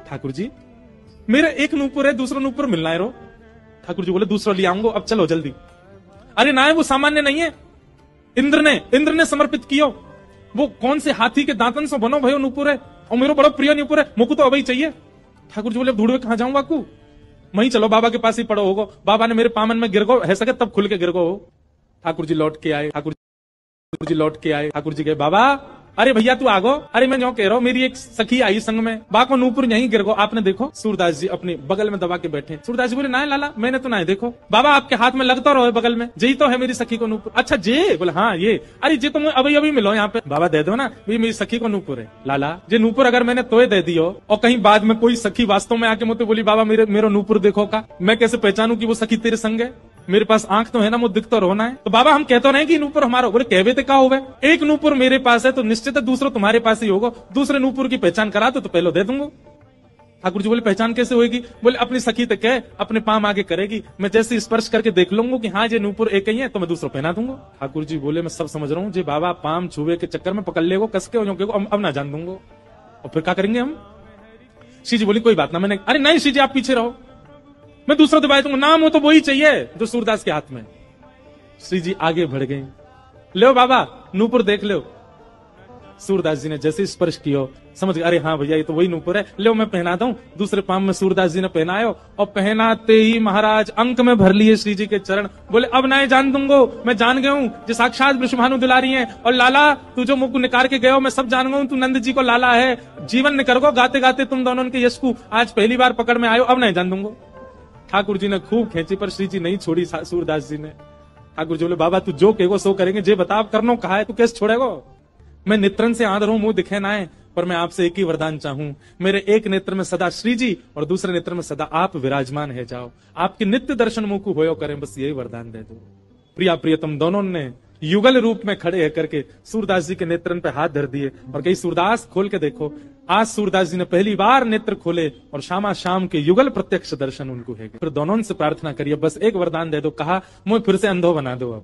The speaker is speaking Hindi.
ठाकुर जी मेरा एक नूपुर है, दूसरा नूपुर मिलना है रो। ठाकुर जी बोले दूसरा ले आऊंगा, अब चलो जल्दी। अरे ना है, वो सामान्य नहीं है, इंद्र ने समर्पित कियो। वो कौन से हाथी के दांतन से बनो भयो नूपुर है, और मेरा बड़ा प्रिय नूपुर है, मुझको तो अभी चाहिए। ठाकुर जी बोले ढूंढवे कहां जाऊं बाकू, वहीं चलो बाबा के पास ही पड़ो होगो। बाबा ने मेरे पामन में गिर गो है सके तब खुल के गिर गो हो। ठाकुर जी लौट के आए, ठाकुर जी लौट के आए। ठाकुर जी कहे बाबा अरे भैया तू आगो। अरे मैं जो कह रहा हूँ, मेरी एक सखी आई संग में, बाको नूपुर यहीं गिर गो, आपने देखो। सूरदास जी अपने बगल में दबा के बैठे। सूरदास जी बोले ना लाला मैंने तो ना देखो। बाबा आपके हाथ में लगता रहो बगल में, यही तो है मेरी सखी को नूपुर। अच्छा जे बोले हाँ ये, अरे जे तुम अभी अभी मिलो यहाँ पे। बाबा दे दो ना, भाई मेरी सखी को नूपुर है। लाला जे नूपुर अगर मैंने तोय दे दियो और कहीं बाद में कोई सखी वास्तव में आके मुझे बोली बाबा मेरा नूपुर देखो का, मैं कैसे पहचानू की वो सखी तेरे संग है? मेरे पास आंख तो है ना, मुझे दिख तो रोना है। तो बाबा हम कहते रहे कि नूपुर हमारा, बोले कहवे ते का होवे, एक नूपुर मेरे पास है तो निश्चित है दूसरा तुम्हारे पास ही होगा। दूसरे नूपुर की पहचान करा तो पहले दे दूंगा। ठाकुर जी बोले पहचान कैसे होगी? बोले अपनी सखी तक है, अपने पाम आगे करेगी, मैं जैसे स्पर्श करके देख लूंगा कि हाँ ये नूपुर एक ही है तो मैं दूसरा पहना दूंगा। ठाकुर जी बोले मैं सब समझ रहा हूँ, जी बाबा पाम छुए के चक्कर में पकड़ लेगो कस के, अब ना जान दूंगा। और फिर क्या करेंगे हम? श्री जी बोली कोई बात ना, मैंने अरे नहीं श्री जी आप पीछे रहो, मैं दूसरा दबाई दूंगा, नाम हो तो वही चाहिए जो सूरदास के हाथ में। श्री जी आगे बढ़ गए, लो बाबा नूपुर देख लो। सूरदास जी ने जैसे स्पर्श किया समझ गए, अरे हाँ भैया ये तो वही नूपुर है, लो मैं पहना दूं। दूसरे पाम में सूरदास जी ने पहनायो और पहनाते ही महाराज अंक में भर लिए श्री जी के चरण। बोले अब ना जान दूंगो, मैं जान गया हूँ जो साक्षात वृषभानु दुलारी है, और लाला तू जो मुख को निकाल के गयो मैं सब जान गया हूँ, तू नंद जी को लाला है। जीवन निकर गो गाते गाते तुम दोनों के यश को आज पहली बार पकड़ में आयो, अब नहीं जान दूंगो। ठाकुर जी ने खूब खेची पर श्री जी नहीं छोड़ी सूरदास जी ने। ठाकुर जी बोले बाबा तू जो कहेगो सो करेंगे, जे बताओ करनो कहा है तू कैसे छोड़ेगो? मैं नेत्रन से आंध रहूं, मुंह दिखे ना है, पर मैं आपसे एक ही वरदान चाहूं, मेरे एक नेत्र में सदा श्री जी और दूसरे नेत्र में सदा आप विराजमान है जाओ, आपके नित्य दर्शन मुंह को होयो करें, बस यही वरदान दे दो। प्रिया प्रियतम दोनों ने युगल रूप में खड़े करके सूरदास जी के नेत्रन पे हाथ धर दिए और कही सूरदास खोल के देखो। आज सूरदास जी ने पहली बार नेत्र खोले और शामा शाम के युगल प्रत्यक्ष दर्शन उनको है। फिर दोनों से प्रार्थना करिए बस एक वरदान दे दो, कहा मुझे फिर से अंधो बना दो अब।